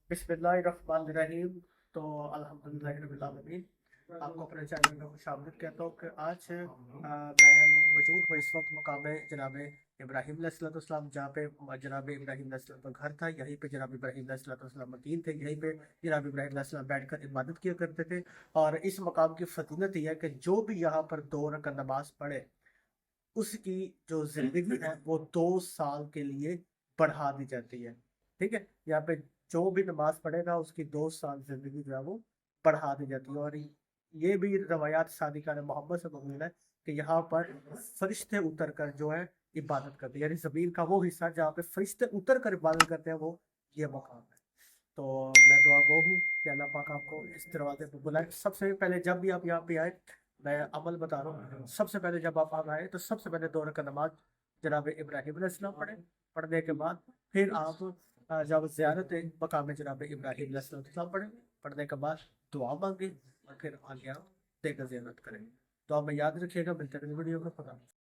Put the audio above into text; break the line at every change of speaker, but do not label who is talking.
बिस्मिल्लाहिर्रहमानिर्रहीम। तो अल्हम्दुलिल्लाह रब्बिल आलमीन। आपको अपने चैनल में खुशामदीद कहता हूँ कि आज मैं मौजूद हूँ इस वक्त मकाम जनाब इब्राहीम अलैहिस्सलाम, जहाँ पे जनाब इब्राहीम अलैहिस्सलाम का घर था। यहीं पे जनाब इब्राहीम अलैहिस्सलाम मकीन थे, यहीं पे जनाब इब्राहीम अलैहिस्सलाम बैठकर इबादत किया करते थे। और इस मकाम की फजीलत यह है कि जो भी यहाँ पर 2 रकात नमाज पढ़े, उसकी जो जिंदगी है वो 2 साल के लिए बढ़ा दी जाती है। ठीक है, यहाँ पे जो भी नमाज पढ़ेगा उसकी 2 साल जिंदगी जो है वो बढ़ा दी जाती है। और ये भी रवायात सादिका ने मोहम्मद से मौजूद है कि यहाँ पर फरिश्ते उतर कर जो है इबादत करते हैं, यानी जमीन का वो हिस्सा जहाँ पे फरिश्ते उतर कर इबादत करते हैं, वो ये मकाम है। तो मैं दुआ गो हूँ कि अल्लाह पाक आपको इस दरवाजे पर बुलाए। सबसे पहले जब भी आप यहाँ पे आए, मैं अमल बता रहा हूँ, सबसे पहले जब आप आए तो सबसे पहले 2 रकात नमाज जनाब इब्राहिम अलैहिस्सलाम पढ़े। पढ़ने के बाद फिर आप जब ज़ियारत मकाम जनाब इब्राहिम अलैहिस्सलाम पढ़े, पढ़ने के बाद दुआ मांगे और फिर आगे आप देकर ज़ियारत करें। तो आप याद रखिएगा, मिलते हैं वीडियो का। पता